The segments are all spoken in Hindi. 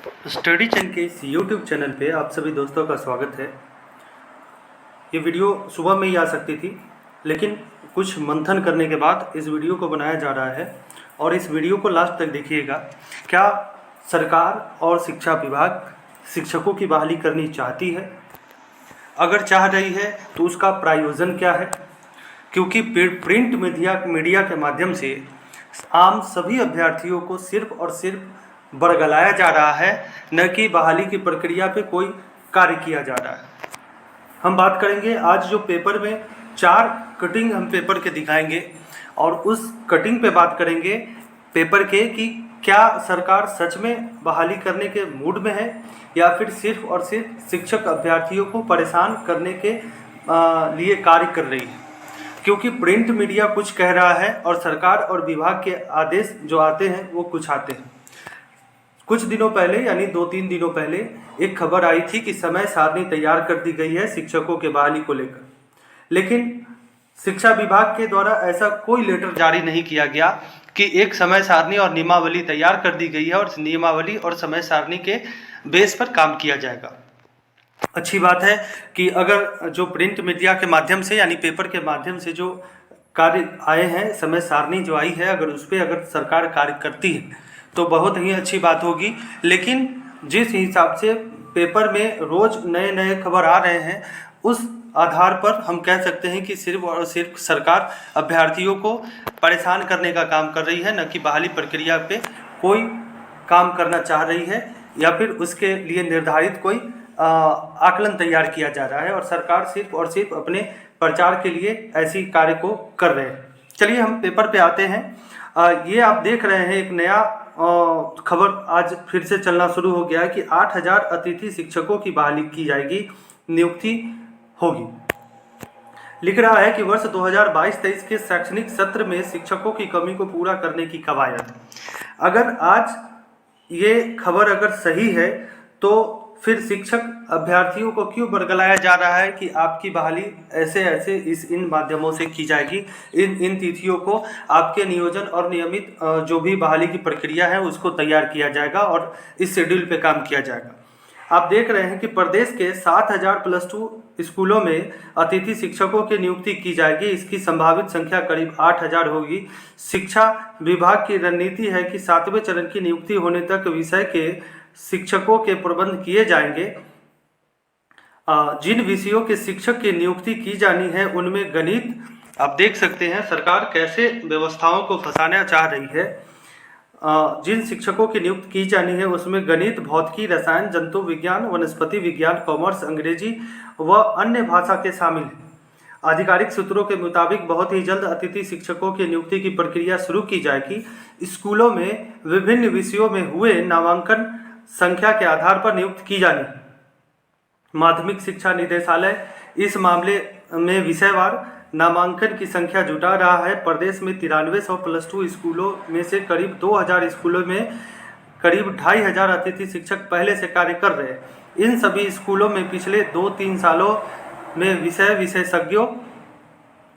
स्टडी चैन के इस यूट्यूब चैनल पे आप सभी दोस्तों का स्वागत है। ये वीडियो सुबह में ही आ सकती थी, लेकिन कुछ मंथन करने के बाद इस वीडियो को बनाया जा रहा है और इस वीडियो को लास्ट तक देखिएगा। क्या सरकार और शिक्षा विभाग शिक्षकों की बहाली करनी चाहती है? अगर चाह रही है तो उसका प्रायोजन क्या है? क्योंकि प्रिंट मीडिया के माध्यम से आम सभी अभ्यर्थियों को सिर्फ और सिर्फ बरगलाया जा रहा है, न कि बहाली की प्रक्रिया पे कोई कार्य किया जा रहा है। हम बात करेंगे आज जो पेपर में 4 कटिंग हम पेपर के दिखाएंगे और उस कटिंग पे बात करेंगे पेपर के कि क्या सरकार सच में बहाली करने के मूड में है या फिर सिर्फ और सिर्फ शिक्षक अभ्यर्थियों को परेशान करने के लिए कार्य कर रही है। क्योंकि प्रिंट मीडिया कुछ कह रहा है और सरकार और विभाग के आदेश जो आते हैं वो कुछ आते हैं। कुछ दिनों पहले यानी 2-3 दिनों पहले एक खबर आई थी कि समय सारणी तैयार कर दी गई है शिक्षकों के बहाली को लेकर, लेकिन शिक्षा विभाग के द्वारा ऐसा कोई लेटर जारी नहीं किया गया कि एक समय सारणी और नियमावली तैयार कर दी गई है और नियमावली और समय सारणी के बेस पर काम किया जाएगा। अच्छी बात है कि अगर जो प्रिंट मीडिया के माध्यम से यानी पेपर के माध्यम से जो कार्य आए हैं, समय सारणी जो आई है, अगर उस पर अगर सरकार कार्य करती है तो बहुत ही अच्छी बात होगी। लेकिन जिस हिसाब से पेपर में रोज़ नए नए खबर आ रहे हैं, उस आधार पर हम कह सकते हैं कि सिर्फ और सिर्फ सरकार अभ्यर्थियों को परेशान करने का काम कर रही है, न कि बहाली प्रक्रिया पे कोई काम करना चाह रही है या फिर उसके लिए निर्धारित कोई आकलन तैयार किया जा रहा है और सरकार सिर्फ और सिर्फ अपने प्रचार के लिए ऐसी कार्य को कर रहे हैं। चलिए हम पेपर पे आते हैं। ये आप देख रहे हैं एक नया खबर आज फिर से चलना शुरू हो गया है कि 8000 अतिथि शिक्षकों की बहाली की जाएगी, नियुक्ति होगी। लिख रहा है कि वर्ष 2022-23 के शैक्षणिक सत्र में शिक्षकों की कमी को पूरा करने की कवायद। अगर आज ये खबर अगर सही है तो फिर शिक्षक अभ्यर्थियों को क्यों बरगलाया जा रहा है कि आपकी बहाली ऐसे ऐसे इन माध्यमों से की जाएगी, इन तिथियों को आपके नियोजन और नियमित जो भी बहाली की प्रक्रिया है उसको तैयार किया जाएगा और इस शेड्यूल पे काम किया जाएगा। आप देख रहे हैं कि प्रदेश के 7000 +2 स्कूलों में अतिथि शिक्षकों की नियुक्ति की जाएगी। इसकी संभावित संख्या करीब 8000 होगी। शिक्षा विभाग की रणनीति है कि 7वें चरण की नियुक्ति होने तक विषय के शिक्षकों के प्रबंध किए जाएंगे। जिन विषयों के शिक्षक की नियुक्ति की जानी है उनमें गणित, आप देख सकते हैं सरकार कैसे व्यवस्थाओं को फंसाना चाह रही है। जिन शिक्षकों की नियुक्ति की जानी है उसमें गणित, भौतिकी, रसायन, जंतु विज्ञान, वनस्पति विज्ञान, कॉमर्स, अंग्रेजी व अन्य भाषा के शामिल हैं। आधिकारिक सूत्रों के मुताबिक बहुत ही जल्द अतिथि शिक्षकों की नियुक्ति की प्रक्रिया शुरू की जाएगी। स्कूलों में विभिन्न विषयों में हुए नामांकन संख्या के आधार पर नियुक्त की जानी है। माध्यमिक शिक्षा निदेशालय इस मामले में विषयवार नामांकन की संख्या जुटा रहा है। प्रदेश में 9300 +2 स्कूलों में से करीब 2000 स्कूलों में करीब 2500 अतिथि शिक्षक पहले से कार्य कर रहे हैं। इन सभी स्कूलों में पिछले 2-3 सालों में विशेषज्ञों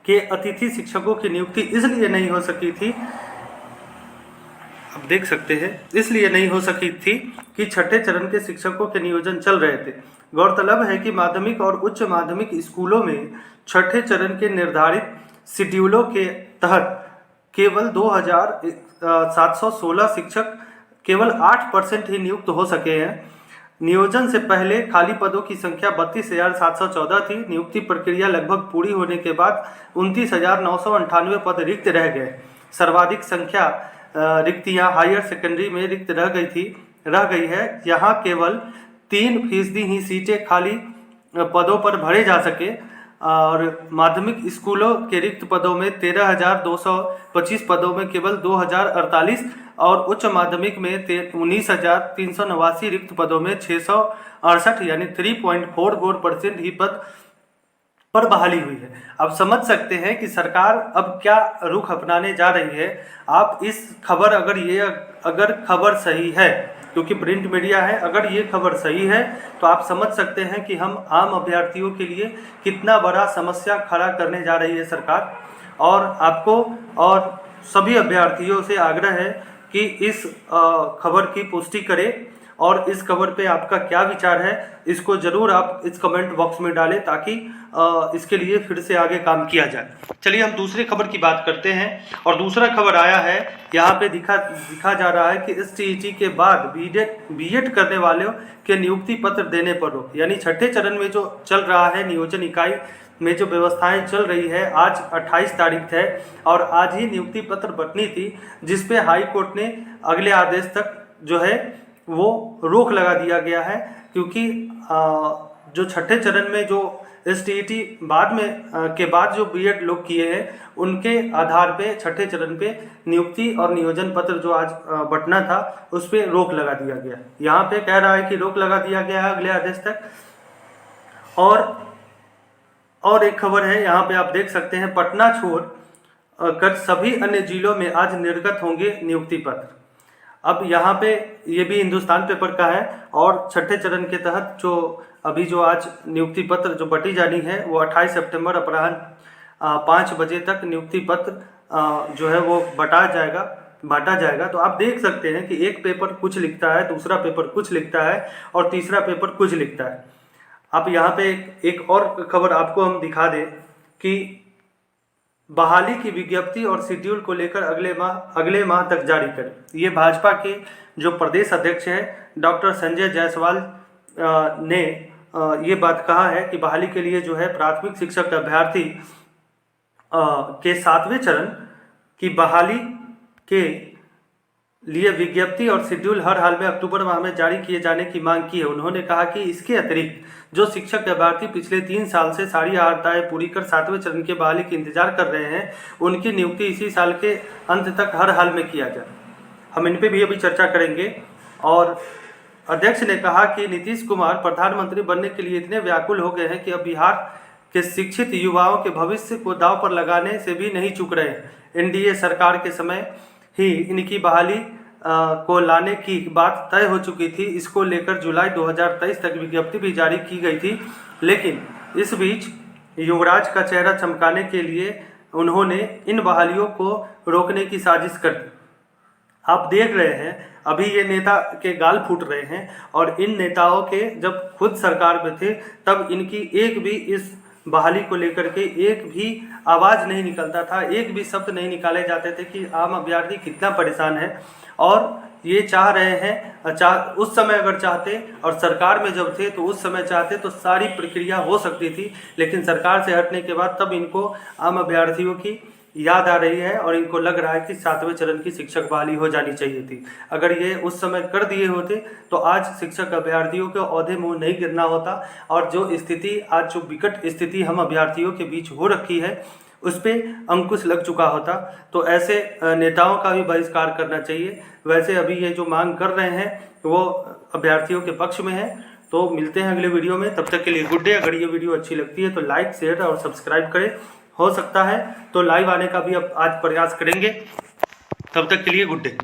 के अतिथि शिक्षकों की नियुक्ति इसलिए नहीं हो सकी थी, आप देख सकते हैं, इसलिए नहीं हो सकी थी कि छठे चरण के शिक्षकों के नियोजन चल रहे थे। गौरतलब है कि माध्यमिक और उच्च माध्यमिक स्कूलों में छठे चरण के निर्धारित शेड्यूलों के तहत केवल 2716 शिक्षक, केवल 8% ही नियुक्त हो सके हैं। नियोजन से पहले खाली पदों की संख्या 32,714 थी। नियुक्ति प्रक्रिया लगभग पूरी होने के बाद 29,998 पद रिक्त रह गए। सर्वाधिक संख्या रिक्तियां हायर सेकेंडरी में रिक्त रह गई है। यहाँ केवल 3% ही सीटें खाली पदों पर भरे जा सके और माध्यमिक स्कूलों के रिक्त पदों में 13,225 पदों में केवल 2,048 और उच्च माध्यमिक में 19,389 रिक्त पदों में 668 यानी 3.44% ही पद पर बहाली हुई है। आप समझ सकते हैं कि सरकार अब क्या रुख अपनाने जा रही है। आप इस खबर अगर खबर सही है, क्योंकि प्रिंट मीडिया है, अगर ये खबर सही है तो आप समझ सकते हैं कि हम आम अभ्यर्थियों के लिए कितना बड़ा समस्या खड़ा करने जा रही है सरकार। और आपको और सभी अभ्यर्थियों से आग्रह है कि इस खबर की पुष्टि करें और इस खबर पे आपका क्या विचार है, इसको ज़रूर आप इस कमेंट बॉक्स में डालें ताकि इसके लिए फिर से आगे काम किया जाए। चलिए हम दूसरी खबर की बात करते हैं। और दूसरा खबर आया है, यहाँ पे दिखा जा रहा है कि STET के बाद बीएड करने वालों के नियुक्ति पत्र देने पर रोक, यानी छठे चरण में जो चल रहा है नियोजन इकाई में जो व्यवस्थाएं चल रही है, आज 28 तारीख है और आज ही नियुक्ति पत्र बंटनी थी, जिसपे हाई कोर्ट ने अगले आदेश तक जो है वो रोक लगा दिया गया है। क्योंकि जो छठे चरण में जो STET बाद में के बाद जो बीएड लोग किए हैं, उनके आधार पे छठे चरण पे नियुक्ति और नियोजन पत्र जो आज बंटना था उस पर रोक लगा दिया गया। यहाँ पे कह रहा है कि रोक लगा दिया गया है अगले आदेश तक। और एक खबर है, यहाँ पे आप देख सकते हैं, पटना छोड़ कर सभी अन्य जिलों में आज निर्गत होंगे नियुक्ति पत्र। अब यहाँ पे ये भी हिंदुस्तान पेपर का है और छठे चरण के तहत जो आज नियुक्ति पत्र जो बटी जानी है वो 28 सितंबर अपराह्न 5 बजे तक नियुक्ति पत्र जो है वो बांटा जाएगा। तो आप देख सकते हैं कि एक पेपर कुछ लिखता है, दूसरा पेपर कुछ लिखता है और तीसरा पेपर कुछ लिखता है। आप यहाँ पे एक और खबर आपको हम दिखा दें कि बहाली की विज्ञप्ति और शेड्यूल को लेकर अगले माह तक जारी करें। ये भाजपा के जो प्रदेश अध्यक्ष हैं डॉक्टर संजय जायसवाल ने ये बात कहा है कि बहाली के लिए जो है प्राथमिक शिक्षक अभ्यर्थी के 7वें चरण की बहाली के लिए विज्ञप्ति और शेड्यूल हर हाल में अक्टूबर माह में जारी किए जाने की मांग की है। उन्होंने कहा कि इसके अतिरिक्त जो शिक्षक अभ्यर्थी पिछले 3 साल से सारी अर्हताएं पूरी कर 7वें चरण के बहाली का इंतजार कर रहे हैं, उनकी नियुक्ति इसी साल के अंत तक हर हाल में किया जाए। हम इन पर भी अभी चर्चा करेंगे। और अध्यक्ष ने कहा कि नीतीश कुमार प्रधानमंत्री बनने के लिए इतने व्याकुल हो गए हैं कि अब बिहार के शिक्षित युवाओं के भविष्य को दांव पर लगाने से भी नहीं चूक रहे हैं। एनडीए सरकार के समय ही इनकी बहाली को लाने की बात तय हो चुकी थी। इसको लेकर जुलाई 2023 तक विज्ञप्ति भी जारी की गई थी, लेकिन इस बीच युवराज का चेहरा चमकाने के लिए उन्होंने इन बहालियों को रोकने की साजिश कर दी। आप देख रहे हैं अभी ये नेता के गाल फूट रहे हैं और इन नेताओं के जब खुद सरकार में थे तब इनकी एक भी इस बहाली को लेकर के एक भी आवाज़ नहीं निकलता था, एक भी शब्द नहीं निकाले जाते थे कि आम अभ्यर्थी कितना परेशान है। और ये चाह रहे हैं, उस समय अगर चाहते और सरकार में जब थे तो उस समय चाहते तो सारी प्रक्रिया हो सकती थी, लेकिन सरकार से हटने के बाद तब इनको आम अभ्यर्थियों की याद आ रही है और इनको लग रहा है कि 7वें चरण की शिक्षक बहाली हो जानी चाहिए थी। अगर ये उस समय कर दिए होते तो आज शिक्षक अभ्यर्थियों के औंधे मुँह नहीं गिरना होता। और जो स्थिति आज जो विकट स्थिति हम अभ्यर्थियों के बीच हो रखी है उस पर अंकुश लग चुका होता। तो ऐसे नेताओं का भी बहिष्कार करना चाहिए। वैसे अभी ये जो मांग कर रहे हैं वो अभ्यर्थियों के पक्ष में है। तो मिलते हैं अगले वीडियो में, तब तक के लिए गुड डे। अगर ये वीडियो अच्छी लगती है तो लाइक, शेयर और सब्सक्राइब करें। हो सकता है तो लाइव आने का भी अब आज प्रयास करेंगे। तब तक के लिए गुड डे।